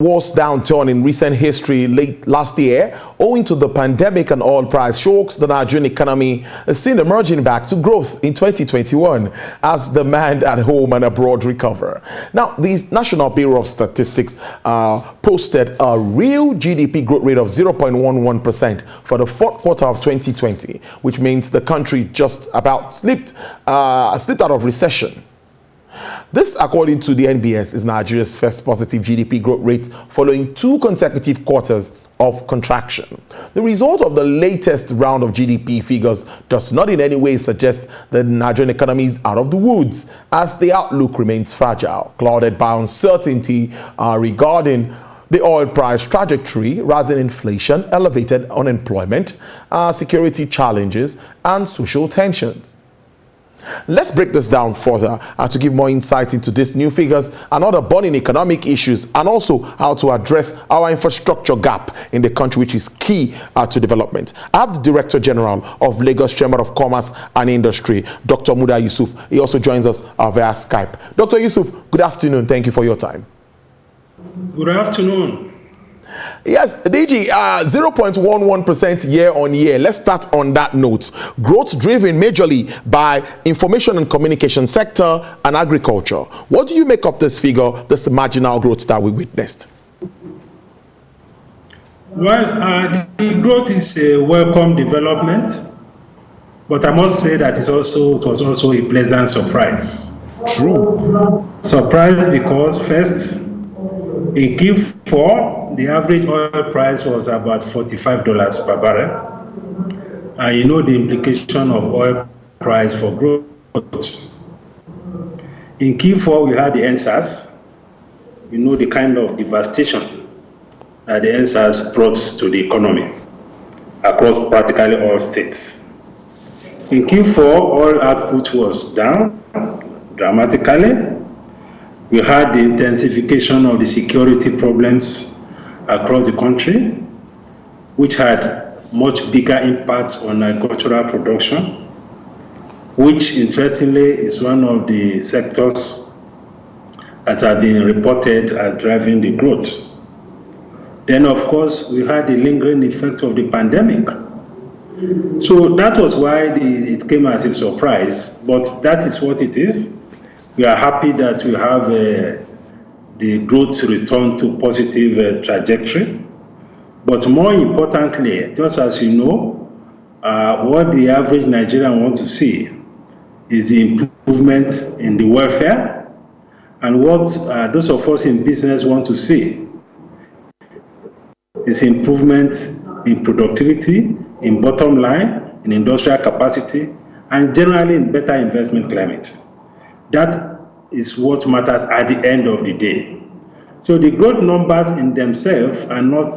Worst downturn in recent history late last year, owing to the pandemic and oil price shocks. The Nigerian economy is seen emerging back to growth in 2021 as demand at home and abroad recover. Now, the National Bureau of Statistics posted a real GDP growth rate of 0.11% for the fourth quarter of 2020, which means the country just about slipped out of recession. This, according to the NBS, is Nigeria's first positive GDP growth rate following 2 consecutive quarters of contraction. The result of the latest round of GDP figures does not in any way suggest that the Nigerian economy is out of the woods, as the outlook remains fragile, clouded by uncertainty regarding the oil price trajectory, rising inflation, elevated unemployment, security challenges, and social tensions. Let's break this down further to give more insight into these new figures and other burning economic issues, and also how to address our infrastructure gap in the country, which is key to development. I have the Director General of Lagos Chamber of Commerce and Industry, Dr. Muda Yusuf. He also joins us via Skype. Dr. Yusuf, good afternoon. Thank you for your time. Good afternoon. Yes, DG, 0.11% year on year. Let's start on that note. Growth driven majorly by information and communication sector and agriculture. What do you make of this figure, this marginal growth that we witnessed? Well, the growth is a welcome development, but I must say that it was also a pleasant surprise. True. Surprise because first, in Q4, the average oil price was about $45 per barrel. And you know the implication of oil price for growth. In Q4, we had the NSAS. You know the kind of devastation that the NSAS brought to the economy across practically all states. In Q4, oil output was down dramatically. We had the intensification of the security problems across the country, which had much bigger impacts on agricultural production, which interestingly is one of the sectors that have been reported as driving the growth. Then, of course, we had the lingering effect of the pandemic. So that was why it came as a surprise, but that is what it is. We are happy that we have the growth return to positive trajectory. But more importantly, just as you know, what the average Nigerian wants to see is the improvement in the welfare, and what those of us in business want to see is improvement in productivity, in bottom line, in industrial capacity, and generally in better investment climate. That is what matters at the end of the day. So the growth numbers in themselves are not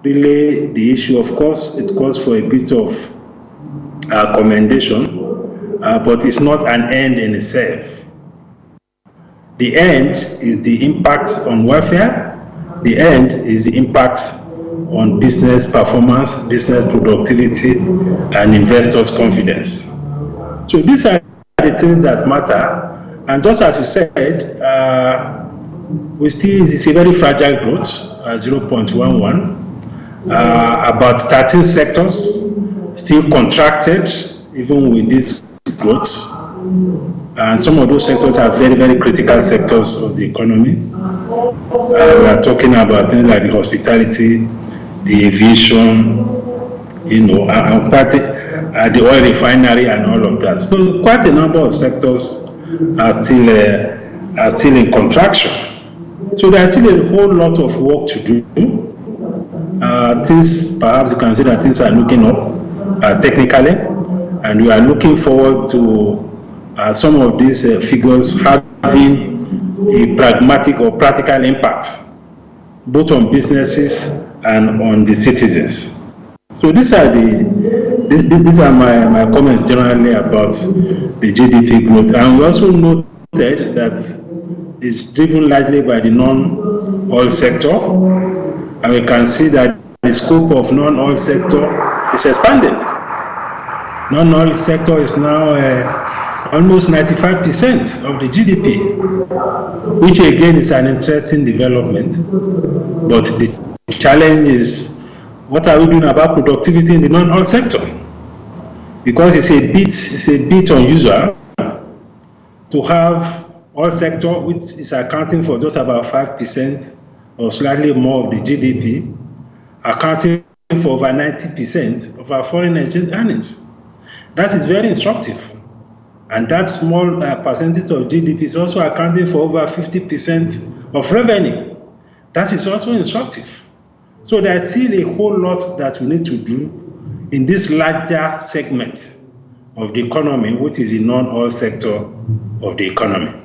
really the issue. Of course, it calls for a bit of commendation, but it's not an end in itself. The end is the impact on welfare. The end is the impact on business performance, business productivity, and investors' confidence. So these are the things that matter. And just as you said, we still, it's a very fragile growth, 0.11. About 13 sectors still contracted, even with this growth. And some of those sectors are very, very critical sectors of the economy. We are talking about things like the hospitality, the aviation, and the oil refinery and all of that. So quite a number of sectors are still in contraction. So there's still a whole lot of work to do. Things, perhaps you can say that things are looking up technically, and we are looking forward to some of these figures having a pragmatic or practical impact, both on businesses and on the citizens. So these are my comments generally about the GDP growth. And we also noted that it's driven largely by the non-oil sector, and we can see that the scope of non-oil sector is expanding. Non-oil sector is now almost 95% of the GDP, which again is an interesting development. But the challenge is, what are we doing about productivity in the non-oil sector? Because it's a bit unusual to have oil sector, which is accounting for just about 5% or slightly more of the GDP, accounting for over 90% of our foreign exchange earnings. That is very instructive. And that small percentage of GDP is also accounting for over 50% of revenue. That is also instructive. So there's still a whole lot that we need to do in this larger segment of the economy, which is the non-oil sector of the economy.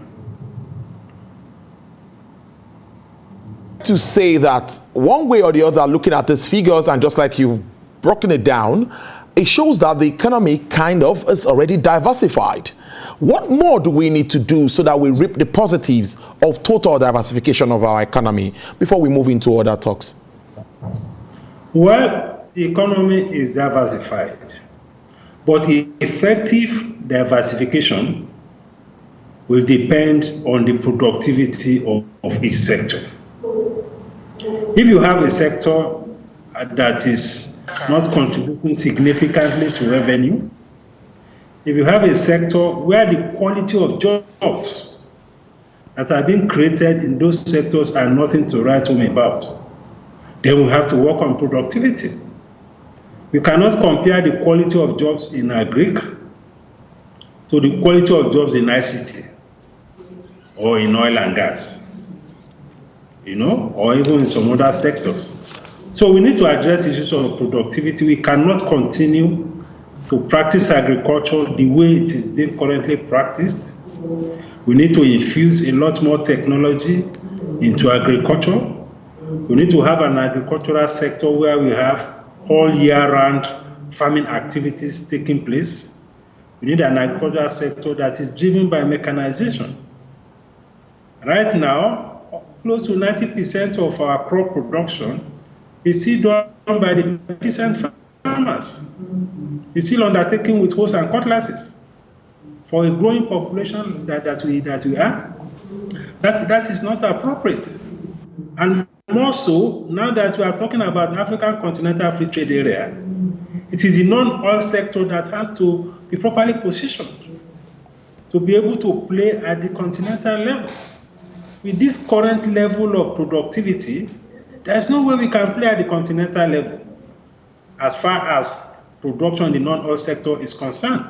To say that one way or the other, looking at these figures, and just like you've broken it down, it shows that the economy kind of is already diversified. What more do we need to do so that we reap the positives of total diversification of our economy before we move into other talks? Well, the economy is diversified, but effective diversification will depend on the productivity of each sector. If you have a sector that is not contributing significantly to revenue, if you have a sector where the quality of jobs that are being created in those sectors are nothing to write home about, then we have to work on productivity. We cannot compare the quality of jobs in agric to the quality of jobs in ICT or in oil and gas, or even in some other sectors. So we need to address issues of productivity. We cannot continue to practice agriculture the way it is being currently practiced. We need to infuse a lot more technology into agriculture. We need to have an agricultural sector where we have all year-round farming activities taking place. We need an agricultural sector that is driven by mechanization. Right now, close to 90% of our crop production is still done by the peasant farmers. It's still undertaken with hoes and cutlasses. For a growing population that we are, that is not appropriate. And more so, now that we are talking about African Continental Free Trade Area, it is the non-oil sector that has to be properly positioned to be able to play at the continental level. With this current level of productivity, there's no way we can play at the continental level as far as production in the non-oil sector is concerned,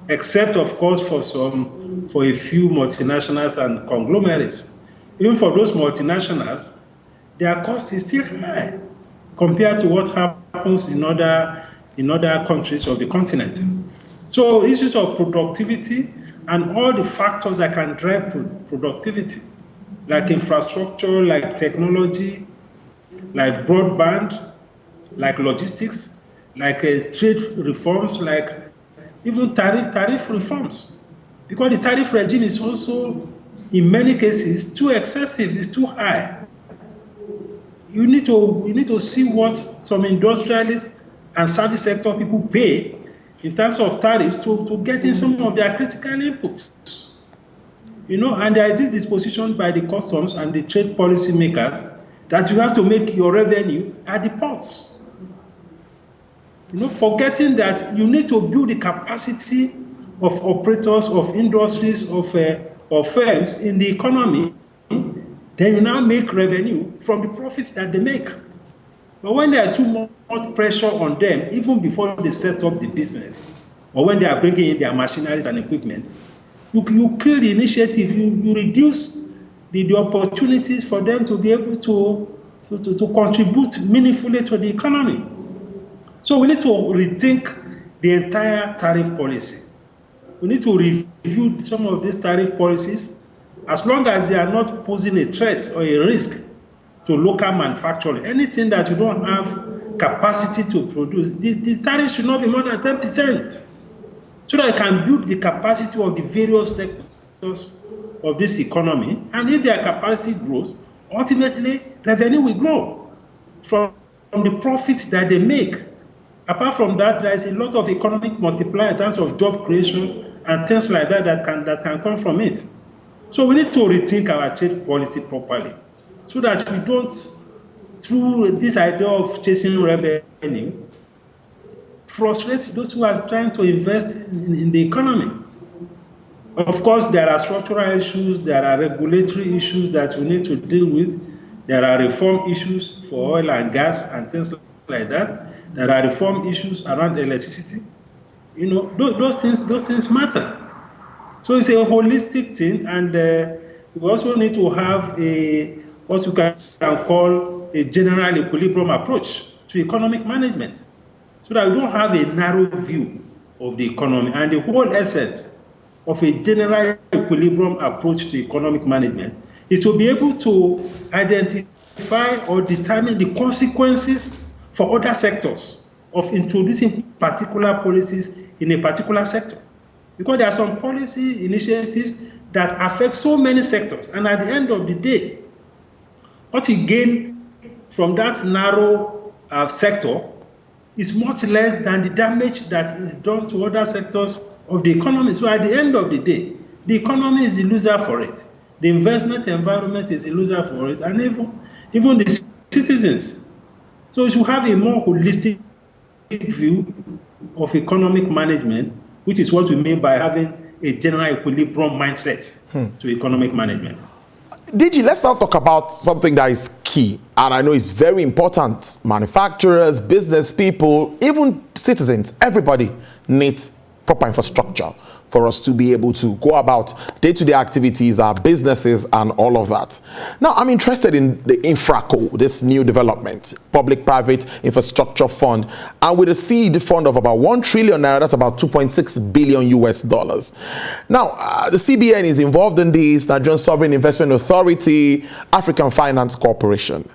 except, of course, for a few multinationals and conglomerates. Even for those multinationals, their cost is still high compared to what happens in other countries of the continent. So issues of productivity and all the factors that can drive productivity, like infrastructure, like technology, like broadband, like logistics, like trade reforms, like even tariff reforms. Because the tariff regime is also, in many cases, too excessive, it's too high. You need to see what some industrialists and service sector people pay in terms of tariffs to get in some of their critical inputs. And there is this disposition by the customs and the trade policy makers that you have to make your revenue at the ports. Forgetting that you need to build the capacity of operators, of industries, of firms in the economy, then you now make revenue from the profit that they make. But when there's too much pressure on them, even before they set up the business, or when they are bringing in their machineries and equipment, you kill the initiative, you reduce the opportunities for them to be able to contribute meaningfully to the economy. So we need to rethink the entire tariff policy. We need to review some of these tariff policies as long as they are not posing a threat or a risk to local manufacturing. Anything that you don't have capacity to produce, the tariff should not be more than 10%, so that it can build the capacity of the various sectors of this economy. And if their capacity grows, ultimately revenue will grow from the profit that they make. Apart from that, there is a lot of economic multiplier in terms of job creation and things like that that can come from it. So we need to rethink our trade policy properly so that we don't, through this idea of chasing revenue, frustrate those who are trying to invest in the economy. Of course, there are structural issues, there are regulatory issues that we need to deal with. There are reform issues for oil and gas and things like that. There are reform issues around electricity. Those things matter. So it's a holistic thing, and we also need to have what you can call a general equilibrium approach to economic management, so that we don't have a narrow view of the economy. And the whole essence of a general equilibrium approach to economic management is to be able to identify or determine the consequences for other sectors of introducing particular policies in a particular sector. Because there are some policy initiatives that affect so many sectors, and at the end of the day, what you gain from that narrow sector is much less than the damage that is done to other sectors of the economy. So at the end of the day, the economy is a loser for it. The investment environment is a loser for it, and even the citizens. So we should have a more holistic view of economic management, which is what we mean by having a general equilibrium mindset to economic management. DG, let's now talk about something that is key, and I know it's very important. Manufacturers, business people, even citizens, everybody needs proper infrastructure for us to be able to go about day-to-day activities, our businesses, and all of that. Now, I'm interested in the Infraco, this new development, public-private infrastructure fund, and with a seed fund of about 1 trillion naira, that's about 2.6 billion US dollars. Now, the CBN is involved in this, Nigerian Sovereign Investment Authority, African Finance Corporation.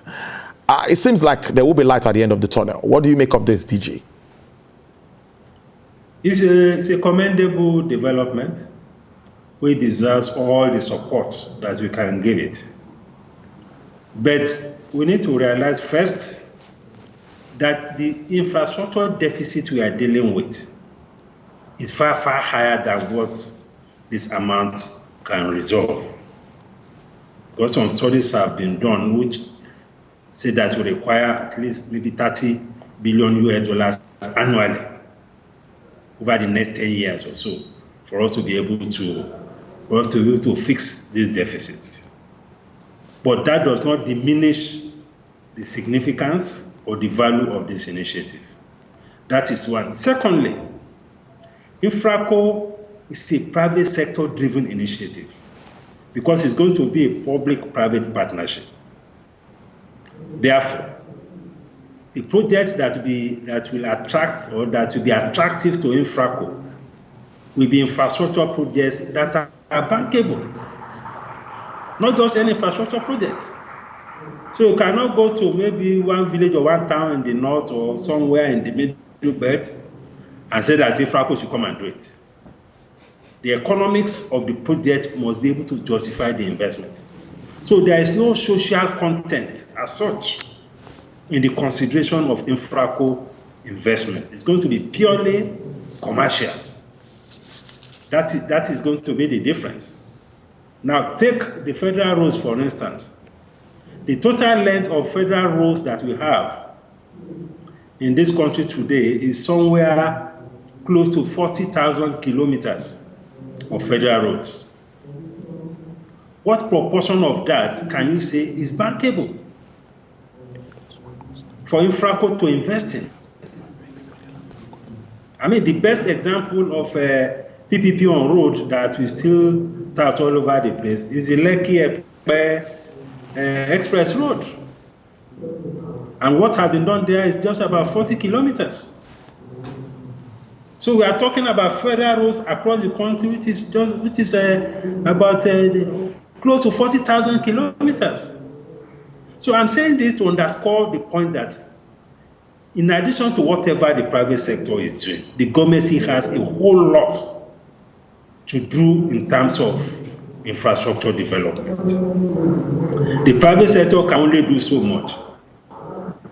It seems like there will be light at the end of the tunnel. What do you make of this, DG? It's a commendable development which deserves all the support that we can give it. But we need to realize first that the infrastructure deficit we are dealing with is far, far higher than what this amount can resolve. Because some studies have been done which say that we require at least maybe 30 billion US dollars annually over the next 10 years or so for us to be able to fix these deficits. But that does not diminish the significance or the value of this initiative. That is one. Secondly, Infraco is a private sector driven initiative because it's going to be a public-private partnership. Therefore, the project that will attract or that will be attractive to Infraco will be infrastructure projects that are bankable, not just any infrastructure project. So you cannot go to maybe one village or one town in the north or somewhere in the middle belt and say that Infraco should come and do it. The economics of the project must be able to justify the investment. So there is no social content as such in the consideration of Infraco investment. It's going to be purely commercial. That is going to be the difference. Now, take the federal roads, for instance. The total length of federal roads that we have in this country today is somewhere close to 40,000 kilometers of federal roads. What proportion of that can you say is bankable for Infraco to invest in? I mean, the best example of PPP on road that we still tout all over the place is the Lekki Express Road. And what has been done there is just about 40 kilometers. So we are talking about federal roads across the country, which is about close to 40,000 kilometers. So I'm saying this to underscore the point that in addition to whatever the private sector is doing, the government still has a whole lot to do in terms of infrastructure development. The private sector can only do so much,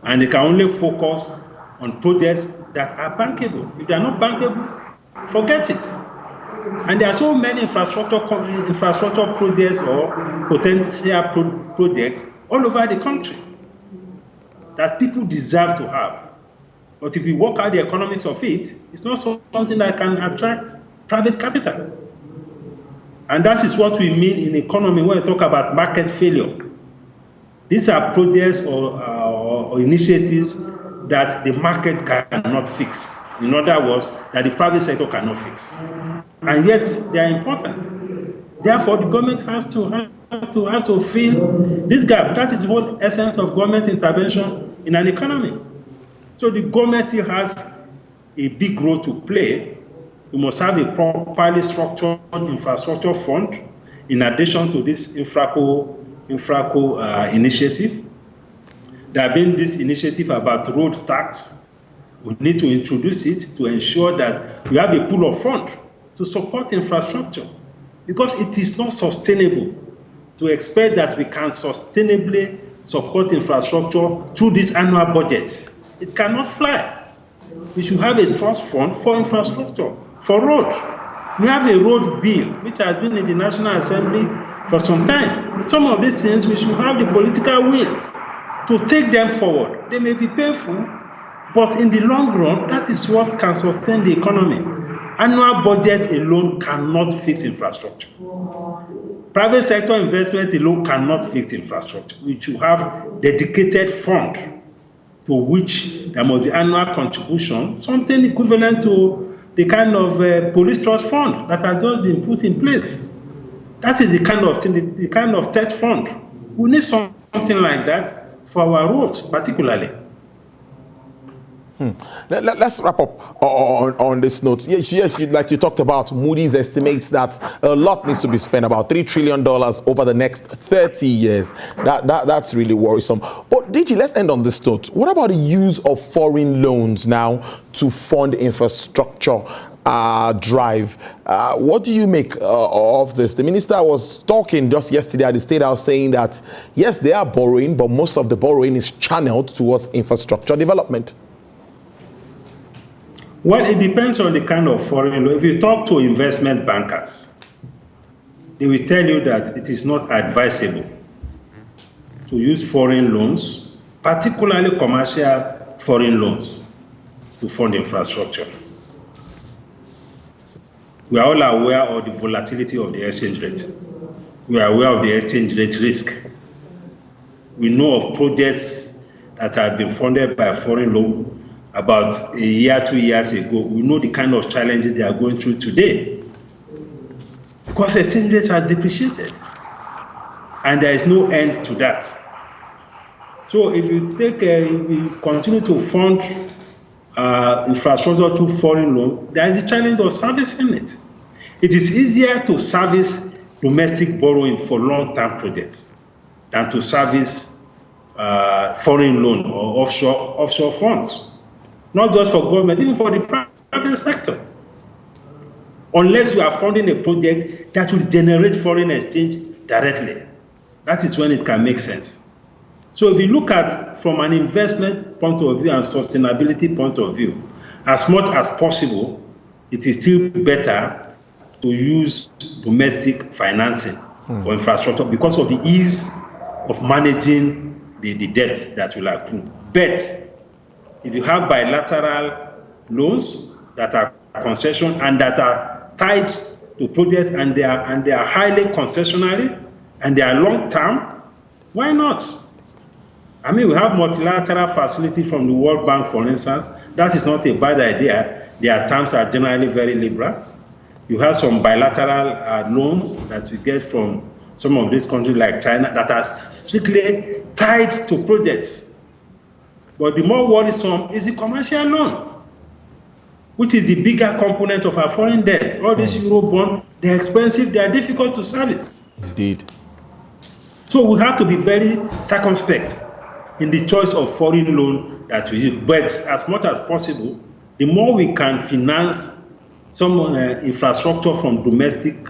and they can only focus on projects that are bankable. If they are not bankable, forget it. And there are so many infrastructure projects or potential projects all over the country that people deserve to have. But if you work out the economics of it, it's not something that can attract private capital. And that is what we mean in economy when we talk about market failure. These are projects or initiatives that the market cannot fix. In other words, that the private sector cannot fix. And yet, they are important. Therefore, the government has to fill this gap. That is the whole essence of government intervention in an economy. So the government still has a big role to play. We must have a properly structured infrastructure fund in addition to this Infraco initiative. There have been this initiative about road tax. We need to introduce it to ensure that we have a pool of funds to support infrastructure, because it is not sustainable to expect that we can sustainably support infrastructure through these annual budgets. It cannot fly. We should have a trust fund for infrastructure, for roads. We have a road bill which has been in the National Assembly for some time. Some of these things we should have the political will to take them forward. They may be painful, but in the long run, that is what can sustain the economy. Annual budget alone cannot fix infrastructure. Private sector investment alone cannot fix infrastructure. We should have dedicated fund to which there must be annual contribution, something equivalent to the kind of police trust fund that has just been put in place. That is the kind of thing, the kind of third fund. We need something like that for our roads, particularly. Let's wrap up on this note. Yes, like you talked about, Moody's estimates that a lot needs to be spent, about $3 trillion over the next 30 years. That's really worrisome. But DG, let's end on this note. What about the use of foreign loans now to fund infrastructure drive? What do you make of this? The minister was talking just yesterday at the State House saying that, yes, they are borrowing, but most of the borrowing is channeled towards infrastructure development. Well, it depends on the kind of foreign loan. If you talk to investment bankers, they will tell you that it is not advisable to use foreign loans, particularly commercial foreign loans, to fund infrastructure. We are all aware of the volatility of the exchange rate. We are aware of the exchange rate risk. We know of projects that have been funded by foreign loan about a year, 2 years ago. We know the kind of challenges they are going through today, because exchange rate has depreciated and there is no end to that. So if you continue to fund infrastructure through foreign loans, there is a challenge of servicing it. It is easier to service domestic borrowing for long-term projects than to service foreign loan or offshore funds. Not just for government, even for the private sector. Unless you are funding a project that will generate foreign exchange directly, that is when it can make sense. So if you look at from an investment point of view and sustainability point of view, as much as possible, it is still better to use domestic financing for infrastructure because of the ease of managing the debt that will accrue. But if you have bilateral loans that are concession and that are tied to projects and they are highly concessionary and they are long term, why not? I mean, we have multilateral facility from the World Bank, for instance. That is not a bad idea. Their terms are generally very liberal. You have some bilateral loans that we get from some of these countries like China that are strictly tied to projects. But the more worrisome is the commercial loan, which is the bigger component of our foreign debt. All these Euro bonds, they're expensive, they're difficult to service. Indeed. So we have to be very circumspect in the choice of foreign loan that we use. But as much as possible, the more we can finance some infrastructure from domestic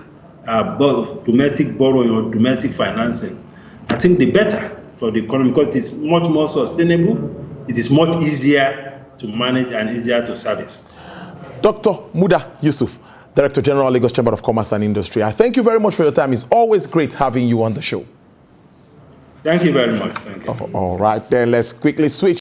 borrowing or domestic financing, I think the better for the economy, because it is much more sustainable. It is much easier to manage and easier to service. Dr. Muda Yusuf, Director General, Lagos Chamber of Commerce and Industry. I thank you very much for your time. It's always great having you on the show. Thank you very much. Thank you. All right, then let's quickly switch.